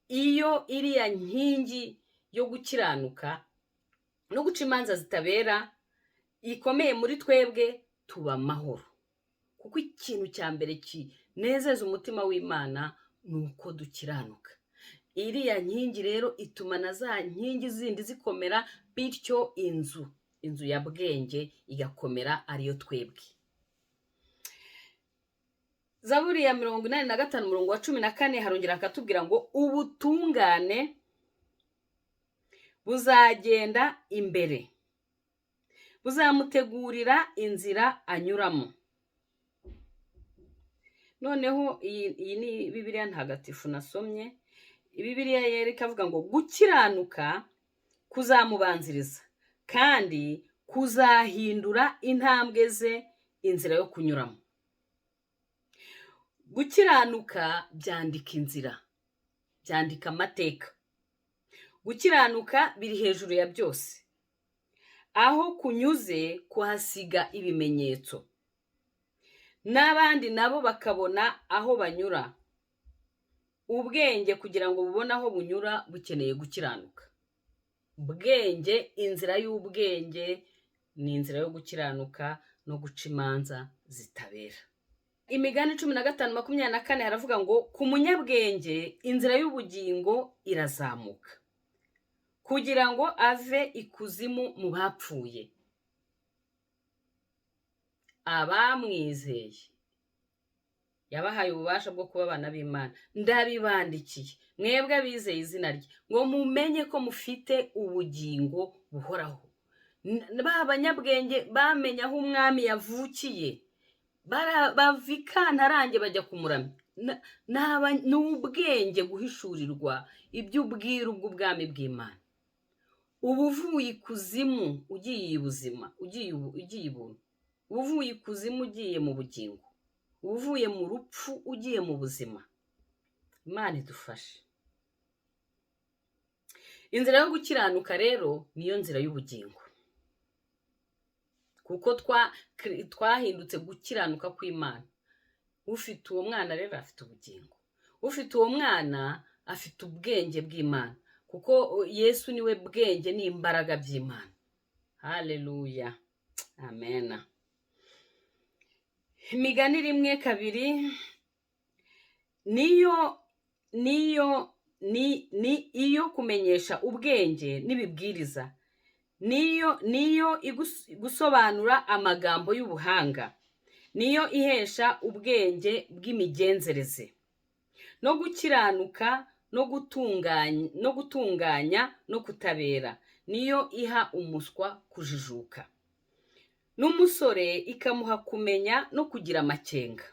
Iyo iriya nkingi yo gukiranuka no guca imanza zitabera ikomeye muri twebwe, tuba amahoro. Kuko ikintu cya mbere kinezeza umutima w'Imana ni uko dukiranuka. Iriya nkingi rero ituma na za nkingi zindi zikomera, bityo inzu ya bwenge igakomera, ariyo twebwe. Zaburi ya 85 umurongo wa 14 harongera akatubwira ngo ubutungane buzagenda imbere, buzamutegurira inzira anyuramo. Noneho iyi ni Bibiliya ntagatifu nasomye. Bibiliya yereka avuga ngo gukiranuka kuzamubanziriza kandi kuzahindura intambwe ze inzira yo kunyuramo. Gukiranuka byandika inzira, byandika amateka. Gukiranuka biri hejuru ya byose. Aho kunyuze kuhasiga ibimenyetso, n'abandi nabo bakabona aho banyura. Ubwenge kugira ngo bubone aho bunyura bukeneye gukiranuka. Ubwenge, inzira y'ubwenge ni inzira yo gukiranuka no guca imanza zitabera. Imigani 15:24 haravuga ngo ku munyabwenge inzira y'ubugingo irazamuka kugira ngo ave ikuzimu mu bapfuye. Abamwizeye yabahaye ububasha bwo kuba abana b'Imana. Ndabibandikiye mwebwe abizeye izina rye ngo mumenye ko mufite ubugingo buhoraho. Ba banyabwenge bamenye aho umwami yavukiye, bava ikantarange bajya kumuramya. Ni ubwenge guhishurirwa iby'ubwiru bw'ubwami bw'Imana. Ubu uvuye ikuzimu ugiye ibuzima, ugiye ibuntu. Uvuye ikuzimu ugiye mu bugingo. Uvuye mu rupfu ugiye mu buzima. Imana idufashe. Inzira yo gukiranuka rero niyo nzira y'ubugingo. Kuko twahindutse gukiranuka kw'Imana. Ufite uwo mwana rero afite ubugingo. Ufite uwo mwana afite ubwenge bw'Imana. Kuko Yesu niwe bwenge n'imbaraga by'Imana. Haleluya. Amen. Imigani 1:2 niyo kumenyesha ubwenge n'ibibwiriza. Niyo gusobanura amagambo y'ubuhanga. Niyo ihesha ubwenge bw'imigenzereze no gukiranuka no gutunganya no kutabera. Niyo iha umuswa kujijuka, n'umusore ikamuha kumenya no kugira amakenga,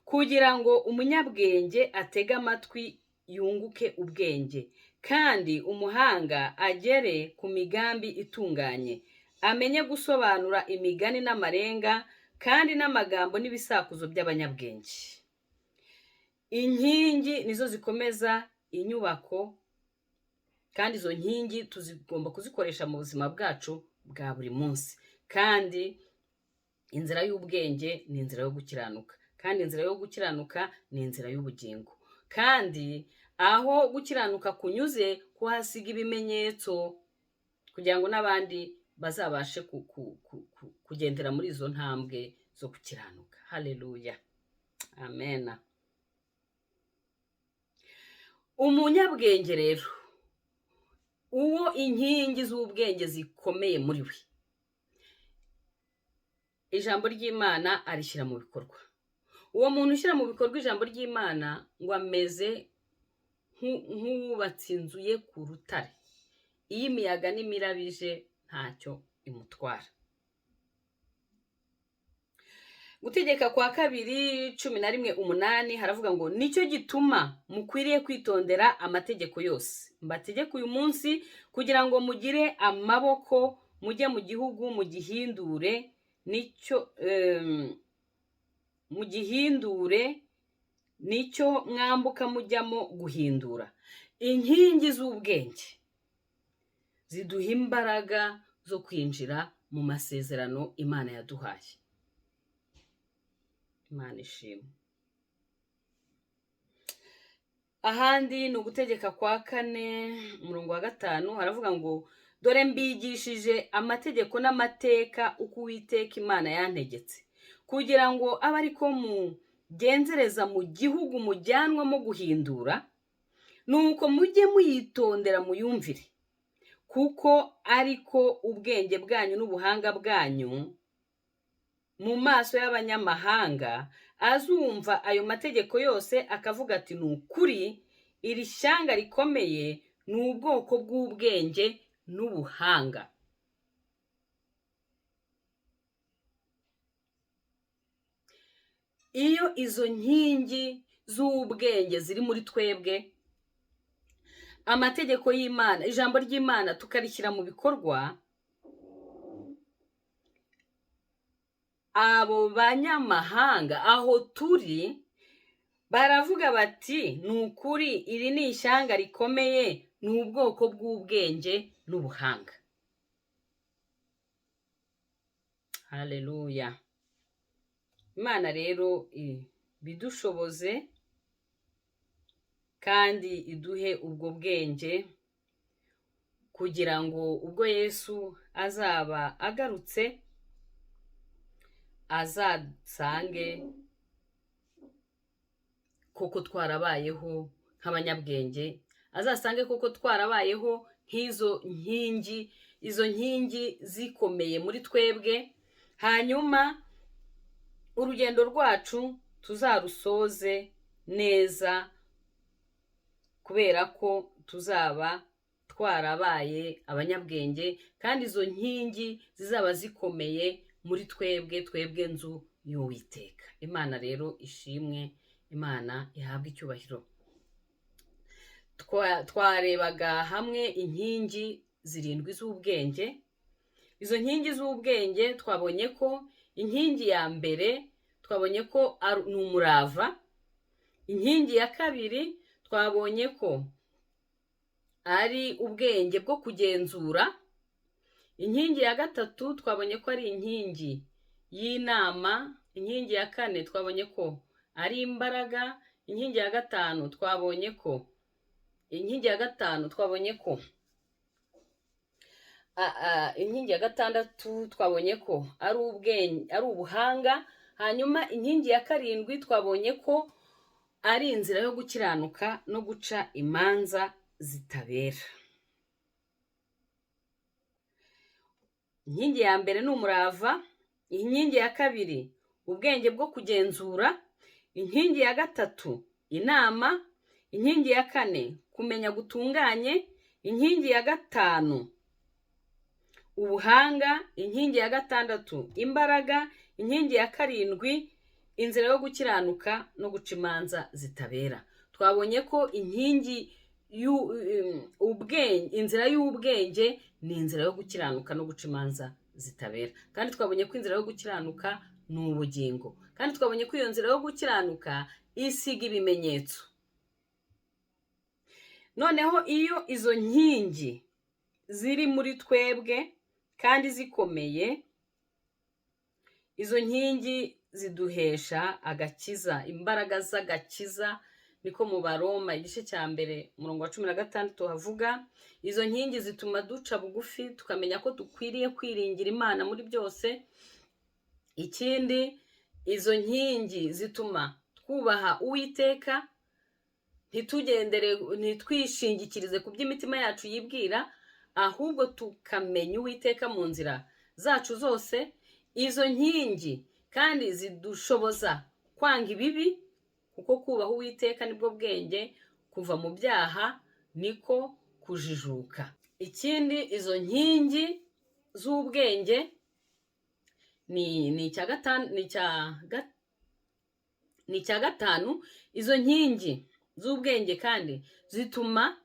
kugira ngo umunyabwenge atege amatwi yunguke ubwenge, kandi umuhanga agere ku migambi itunganye, amenye gusobanura imigani n'amarenga kandi n'amagambo n'ibisakuzo by'abanyabwenge. Inkingi nizo zikomeza inyubako, kandi izo nkingi tuzigomba kuzikoresha mu buzima bwacu bwa buri munsi. Kandi inzira y'ubwenge ni inzira yo gukiranuka, kandi inzira yo gukiranuka ni inzira y'ubugingo. Kandi aho gukiranuka kunyuze kuhasiga ibimenyetso kugira ngo n'abandi bazabashe kugendera muri izo ntambwe zo gukiranuka. Haleluya. Amen. Umunyabwenge rero, uwo inkingi z'ubwenge zikomeye muri we, ijambo ry'Imana arishyira mu bikorwa. Uwo muntu ushyira mu bikorwa ijambo ry'Imana ngo ameze nk'uwubatse inzu ye ku rutare. Iyo imiyaga n'imirabije ntacyo imutwara. Gutegeka kwa 2:11 haravuga ngo nicyo gituma mukwiriye kwitondera amategeko yose mbategeka uyu munsi, kugira ngo mugire amaboko mujye mu gihugu mugihindure nicyo mwambuka mujyamo guhindura. Inkingi z'ubwenge ziduha imbaraga zo kwinjira mu masezerano Imana yaduhaye. Imana ishimwe. Ahandi ni ugutegeka kwa 4:5 haravuga ngo dore mbigishije amategeko n'amateka uko Uwiteka Imana yantegetse, kugira ngo abe ariko mugenzereza mu gihugu mujyanwamo guhindura, nuko mujye muyitondera muyumvire, kuko ariko ubwenge bwanyu n'ubuhanga bwanyu mu maso y'abanyamahanga, azumva ayo mategeko yose akavuga ati ni ukuri iri shyanga rikomeye ni ubwoko bw'ubwenge n'ubuhanga. Iyo izo nkingi z'ubwenge ziri muri twebwe, amategeko y'Imana, ijambo ry'Imana tukarishyira mu bikorwa, abo banyamahanga aho turi baravuga bati ni ukuri iri ni ishyanga rikomeye, ni ubwoko bw'ubwenge n'ubuhanga. Haleluya. Imana rero bidushoboze kandi iduhe ubwo bwenge, kugira ngo ubwo Yesu azaba agarutse azasange koko twarabayeho nk'abanyabwenge, azasange koko twarabayeho nk'izo nkingi, izo nkingi zikomeye muri twebwe, hanyuma urugendo rwacu tuzarusoze neza, kubera ko tuzaba twarabaye abanyabwenge, kandi izo nkingi zizaba zikomeye muri twebwe, twebwe nzu y'Uwiteka. Imana rero ishimwe, Imana ihabwe icyubahiro. Twarebaga hamwe inkingi 7 z'ubwenge. Izo nkingi z'ubwenge twabonye ko inkingi ya mbere twabonye ko ni umurava, inkingi ya kabiri twabonye ko ari ubwenge bwo kugenzura, inkingi ya gatatu twabonye ko ari inkingi y'inama, inkingi ya kane twabonye ko ari imbaraga, inkingi ya gatanu twabonye ko inkingi ya gatandatu twabonye ko ari ubwenge, ari ubuhanga, hanyuma inkingi ya karindwi twabonye ko ari inzira yo gukiranuka no guca imanza zitabera. Inkingi ya mbere ni umurava, inkingi ya kabiri ubwenge bwo kugenzura, inkingi ya gatatu inama, inkingi ya kane kumenya gutunganye, inkingi ya gatanu ubuhanga, inkingi ya gatandatu imbaraga, inkingi ya karindwi inzira yo gukiranuka no guca imanza zitabera. Twabonye ko inkingi inzira y'ubwenge ni inzira yo gukiranuka no guca imanza zitabera, kandi twabonye ko inzira yo gukiranuka ni ubugingo, kandi twabonye ko iyo nzira yo gukiranuka isiga ibimenyetso. Noneho iyo izo nkingi ziri muri twebwe kandi zikomeye, izo nkingi ziduhesha agakiza, imbaraga z'agakiza, niko mu Baroma igice cya mbere umurongo wa 16 havuga. Izo nkingi zituma duca bugufi tukamenya ko dukwiriye kwiringira Imana muri byose. Ikindi, izo nkingi zituma twubaha Uwiteka, ntitwishingikirize ku by'imitima yacu yibwira, ahubwo tukamenya Uwiteka mu nzira zacu zose. Izo nkingi kandi zidushoboza kwanga ibibi, kuko kubaha Uwiteka nibwo bwenge, kuva mu byaha niko kujijuka. Ikindi, izo nkingi z'ubwenge ni icya gatanu. Izo nkingi z'ubwenge kandi zituma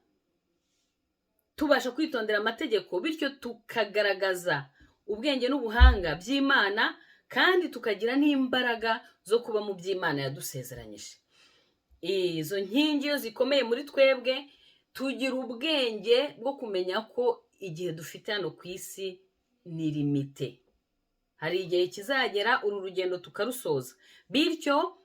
tubasha kwitondera amategeko, bityo tukagaragaza ubwenge n'ubuhanga by'Imana, kandi tukagira n'imbaraga zo kuba mu by'Imana yadusezeranyije. Izo nkingi iyo zikomeye muri twebwe, tugira ubwenge bwo kumenya ko igihe dufite hano ku isi ni limite. Hari igihe kizagera uru rugendo tukarusoza, bityo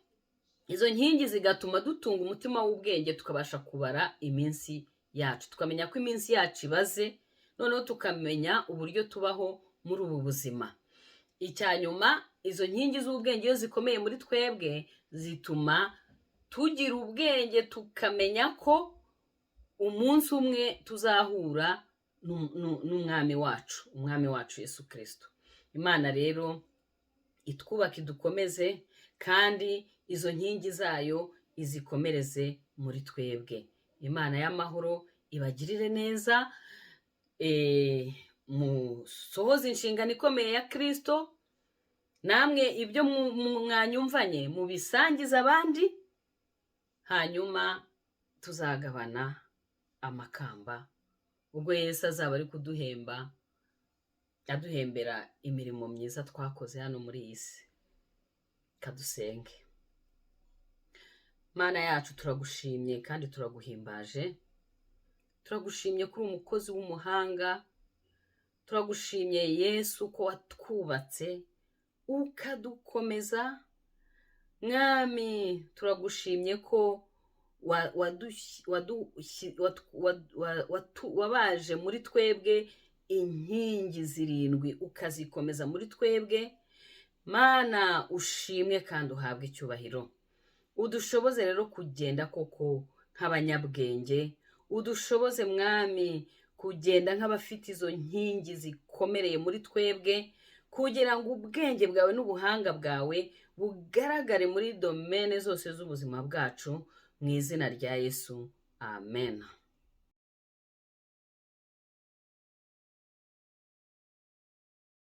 izo nkingi zigatuma dutunga umutima w'ubwenge, tukabasha kubara iminsi yacu, tukamenya ko iminsi yacu ibaze, noneho tukamenya uburyo tubaho muri ubu buzima. Icyanyuma, izo nkingi z'ubwenge iyo zikomeye muri twebwe zituma tugira ubwenge, tukamenya ko umunsi umwe tuzahura n'umwami wacu Yesu Kristo. Imana rero itwubake, idukomeze, kandi izo nkingi zayo izikomereze muri twebwe. Imana y'amahoro ibagirire neza, musohoze inshingano ikomeye ya Kristo, namwe ibyo mwanyumvanye mubisangiza abandi, hanyuma tuzagabana amakamba ubwo Yesu azaba ari kuduhemba, aduhembera imirimo myiza twakoze hano muri iyi si. Kadusenge. Mana yacu, turagushimye kandi turaguhimbaje. Turagushimye kuri umukozi w'umuhanga. Turagushimye Yesu ko watwubatse ukadukomeza. Mwami, turagushimye ko wabaje muri twebwe inkingi 7 ukazikomeza muri twebwe. Mana, ushimwe kandi uhabwe icyubahiro. Udushoboze rero kugenda koko nk'abanyabwenge, udushoboze Mwami kugenda nk'abafite izo nkingi zikomereye muri twebwe, kugira ngo ubwenge bwawe n'ubuhanga bwawe bugaragare muri domene zose z'ubuzima bwacu, mu izina rya Yesu. Amen.